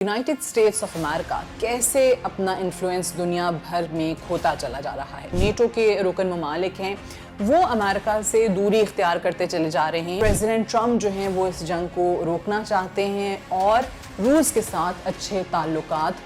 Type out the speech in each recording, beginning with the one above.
United states of America कैसे अपना influence दुनिया भर में खोता चला जा रहा है। नेटो के रुकन ममालिक हैं, वो अमेरिका से दूरी इख्तियार करते चले जा रहे हैं। प्रेसिडेंट ट्रंप जो हैं वो इस जंग को रोकना चाहते हैं और रूस के साथ अच्छे ताल्लुकात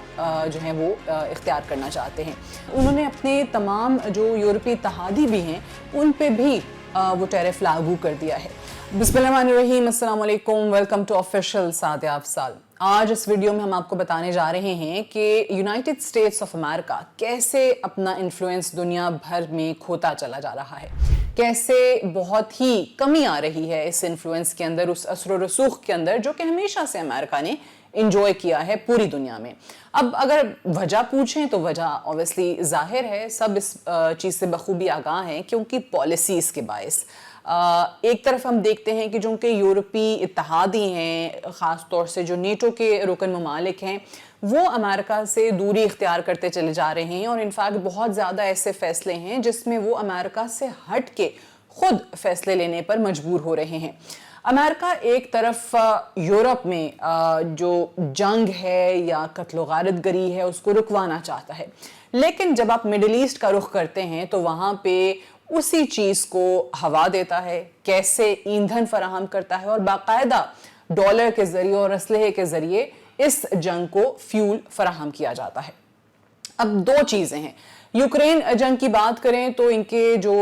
जो हैं वो इख्तियार करना चाहते हैं। उन्होंने अपने तमाम जो यूरोपीय इत्तेहादी भी हैं उन पे भी वो टैरिफ लागू कर दिया है। बिस्मिल्लाहिर्रहमानिर्रहीम, अस्सलाम वालेकुम, वेलकम टू ऑफिशियल सादियाब साल। आज इस वीडियो में हम आपको बताने जा रहे हैं कि यूनाइटेड स्टेट्स ऑफ अमेरिका कैसे अपना इन्फ्लुएंस दुनिया भर में खोता चला जा रहा है, कैसे बहुत ही कमी आ रही है इस इन्फ्लुएंस के अंदर, उस असर व रसूख के अंदर जो कि हमेशा से अमेरिका ने इंजॉय किया है पूरी दुनिया में। अब अगर वजह पूछें तो वजह ऑब्वियसली जाहिर है, सब इस चीज़ से बखूबी आगाह हैं क्योंकि पॉलिसीज़ के बायस एक तरफ हम देखते हैं कि जो उनके यूरोपीय इत्तेहादी हैं, ख़ास तौर से जो नेटो के रुकन ममालिक हैं, वो अमेरिका से दूरी इख्तियार करते चले जा रहे हैं और इनफैक्ट बहुत ज़्यादा ऐसे फ़ैसले हैं जिसमें वो अमेरिका से हट के खुद फ़ैसले लेने पर मजबूर हो रहे हैं। अमेरिका एक तरफ यूरोप में जो जंग है या कत्ल गारत गरी है उसको रुकवाना चाहता है, लेकिन जब आप मिडिल ईस्ट का रुख करते हैं तो वहाँ पे उसी चीज़ को हवा देता है, कैसे ईंधन फराहम करता है और बाकायदा डॉलर के ज़रिए और असलहे के ज़रिए इस जंग को फ्यूल फराहम किया जाता है। अब दो चीज़ें हैं। यूक्रेन जंग की बात करें तो इनके जो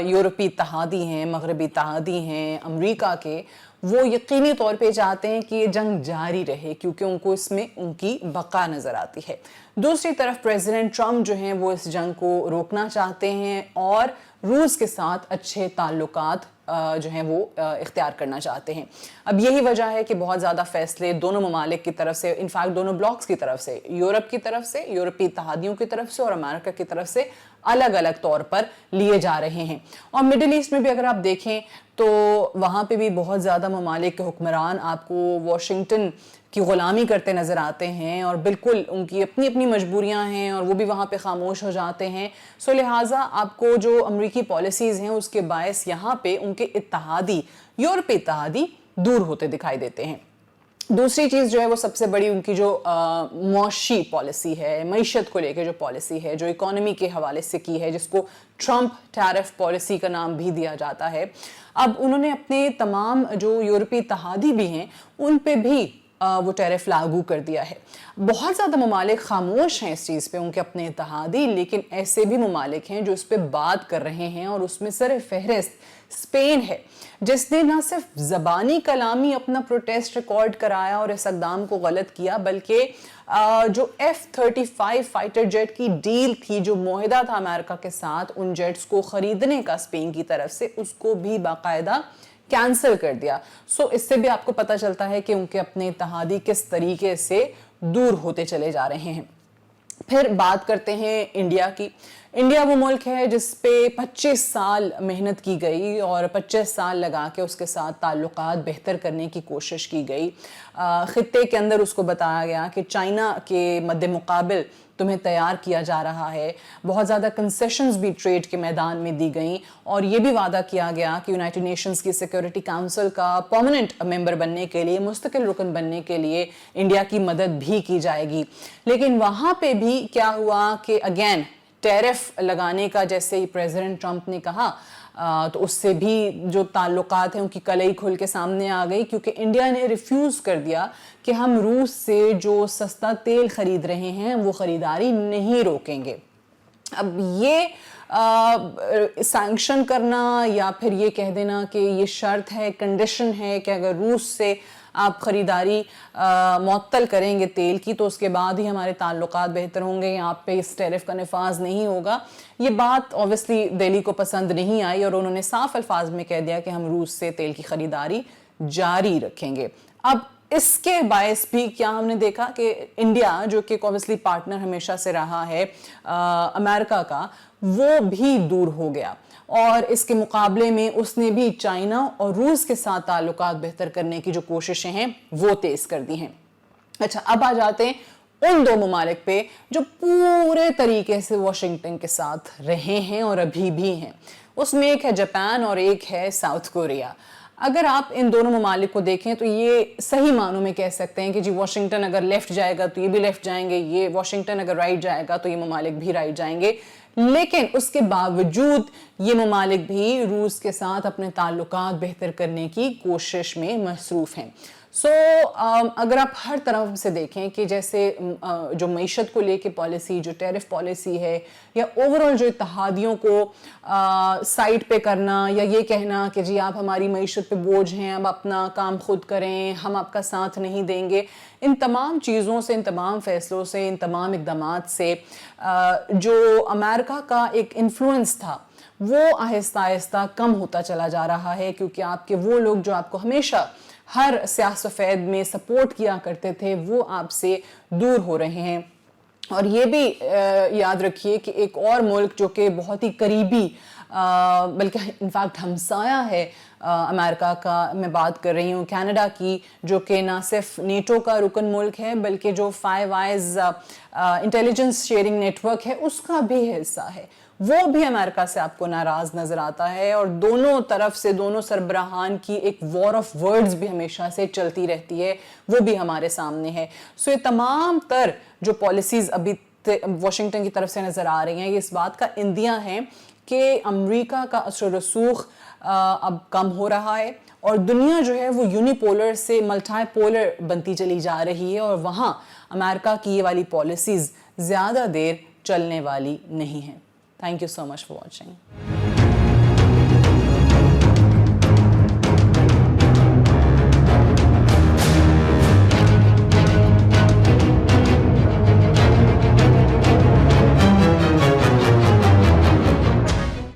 यूरोपीय इत्तेहादी हैं, मगरबी इत्तेहादी हैं अमेरिका के, वो यकीनी तौर पे चाहते हैं कि ये जंग जारी रहे क्योंकि उनको इसमें उनकी बका नज़र आती है। दूसरी तरफ प्रेसिडेंट ट्रंप जो हैं वो इस जंग को रोकना चाहते हैं और रूस के साथ अच्छे ताल्लुकात जो हैं वो इख्तियार करना चाहते हैं। अब यही वजह है कि बहुत ज़्यादा फ़ैसले दोनों ममालिक की तरफ से, इनफैक्ट दोनों ब्लॉक्स की तरफ से, यूरोप की तरफ से, यूरोपीय इत्तेहादियों की तरफ से और अमेरिका की तरफ से अलग अलग तौर पर लिए जा रहे हैं। और मिडिल ईस्ट में भी अगर आप देखें तो वहाँ पे भी बहुत ज़्यादा ममालिक के हुक्मरान आपको वाशिंगटन की ग़ुलामी करते नज़र आते हैं और बिल्कुल उनकी अपनी अपनी मजबूरियां हैं और वो भी वहाँ पे खामोश हो जाते हैं। सो लिहाजा आपको जो अमरीकी पॉलिसीज़ हैं उसके बायस यहाँ पे उनके इत्तेहादी, यूरोपीय इत्तेहादी दूर होते दिखाई देते हैं। दूसरी चीज़ जो है वो सबसे बड़ी उनकी जो मौशी पॉलिसी है, मईशत को लेकर जो पॉलिसी है, जो इकोनॉमी के हवाले से की है, जिसको ट्रंप टैरिफ पॉलिसी का नाम भी दिया जाता है। अब उन्होंने अपने तमाम जो यूरोपीय इत्तेहादी भी हैं उन पे भी वो टैरिफ लागू कर दिया है। बहुत ज़्यादा ममालिक खामोश हैं इस चीज़ पे, उनके अपने इत्तेहादी, लेकिन ऐसे भी ममालिक हैं जो इस पे बात कर रहे हैं और उसमें सर फहरिस्त स्पेन है, जिसने ना सिर्फ ज़बानी कलामी अपना प्रोटेस्ट रिकॉर्ड कराया और इस इक़दाम को गलत किया, बल्कि जो F-35 फाइटर जेट की डील थी, जो मुआहिदा था अमेरिका के साथ उन जेट्स को ख़रीदने का स्पेन की तरफ से, उसको भी बाकायदा कैंसिल कर दिया। सो इससे भी आपको पता चलता है कि उनके अपने इत्तेहादी किस तरीके से दूर होते चले जा रहे हैं। फिर बात करते हैं इंडिया की। इंडिया वो मुल्क है जिस पे 25 साल मेहनत की गई और 25 साल लगा के उसके साथ ताल्लुकात बेहतर करने की कोशिश की गई। खित्ते के अंदर उसको बताया गया कि चाइना के मद्दे मुकाबिल तुम्हें तैयार किया जा रहा है। बहुत ज़्यादा कंसेशंस भी ट्रेड के मैदान में दी गई और ये भी वादा किया गया कि यूनाइटेड नेशंस की सिक्योरिटी काउंसिल का परमानेंट मेंबर बनने के लिए, मुस्तकिल रुकन बनने के लिए इंडिया की मदद भी की जाएगी। लेकिन वहाँ पे भी क्या हुआ कि अगेन टैरिफ लगाने का जैसे ही प्रेसिडेंट ट्रंप ने कहा तो उससे भी जो ताल्लुकात हैं उनकी कलई खुल के सामने आ गई, क्योंकि इंडिया ने रिफ्यूज़ कर दिया कि हम रूस से जो सस्ता तेल ख़रीद रहे हैं वो ख़रीदारी नहीं रोकेंगे। अब ये सैंक्शन करना या फिर ये कह देना कि ये शर्त है, कंडीशन है कि अगर रूस से आप ख़रीदारी मुअत्तल करेंगे तेल की तो उसके बाद ही हमारे ताल्लुकात बेहतर होंगे, यहाँ पे इस टैरिफ का नफाज नहीं होगा। ये बात ऑब्वियसली दिल्ली को पसंद नहीं आई और उन्होंने साफ अल्फाज में कह दिया कि हम रूस से तेल की ख़रीदारी जारी रखेंगे। अब इसके बायस भी क्या हमने देखा कि इंडिया, जो कि ऑब्वियसली पार्टनर हमेशा से रहा है अमेरिका का, वो भी दूर हो गया और इसके मुकाबले में उसने भी चाइना और रूस के साथ ताल्लुकात बेहतर करने की जो कोशिशें हैं वो तेज कर दी हैं। अच्छा, अब आ जाते हैं उन दो ममालिक पे जो पूरे तरीके से वाशिंगटन के साथ रहे हैं और अभी भी हैं। उसमें एक है जापान और एक है साउथ कोरिया। اگر آپ ان دونوں ممالک کو دیکھیں تو یہ صحیح معنوں میں کہہ سکتے ہیں کہ جی واشنگٹن اگر لیفٹ جائے گا تو یہ بھی لیفٹ جائیں گے، یہ واشنگٹن اگر رائٹ جائے گا تو یہ ممالک بھی رائٹ جائیں گے، لیکن اس کے باوجود یہ ممالک بھی روس کے ساتھ اپنے تعلقات بہتر کرنے کی کوشش میں مصروف ہیں۔ اگر آپ ہر طرف سے دیکھیں کہ جیسے جو معیشت کو لے کے پالیسی، جو ٹیرف پالیسی ہے، یا اوورآل جو اتحادیوں کو سائٹ پہ کرنا یا یہ کہنا کہ جی آپ ہماری معیشت پہ بوجھ ہیں، اب اپنا کام خود کریں، ہم آپ کا ساتھ نہیں دیں گے، ان تمام چیزوں سے، ان تمام فیصلوں سے، ان تمام اقدامات سے جو امریکہ کا ایک انفلوئنس تھا وہ آہستہ آہستہ کم ہوتا چلا جا رہا ہے، کیونکہ آپ کے وہ لوگ جو آپ کو ہمیشہ ہر سیاہ سفید میں سپورٹ کیا کرتے تھے وہ آپ سے دور ہو رہے ہیں۔ اور یہ بھی یاد رکھیے کہ ایک اور ملک جو کہ بہت ہی قریبی بلکہ انفیکٹ ہمسایہ ہے امریکہ کا، میں بات کر رہی ہوں کینیڈا کی، جو کہ نہ صرف نیٹو کا رکن ملک ہے بلکہ جو five eyes intelligence sharing network ہے اس کا بھی حصہ ہے، وہ بھی امریکہ سے آپ کو ناراض نظر آتا ہے، اور دونوں طرف سے دونوں سربراہان کی ایک وار آف ورڈز بھی ہمیشہ سے چلتی رہتی ہے، وہ بھی ہمارے سامنے ہے۔ یہ تمام تر جو پالیسیز ابھی واشنگٹن کی طرف سے نظر آ رہی ہیں، یہ اس بات کا اندیہ ہیں کہ امریکہ کا اثر و رسوخ اب کم ہو رہا ہے، اور دنیا جو ہے وہ یونی پولر سے ملٹی پولر بنتی چلی جا رہی ہے، اور وہاں امریکہ کی یہ والی پالیسیز زیادہ دیر چلنے والی نہیں ہیں۔ Thank you so much for watching.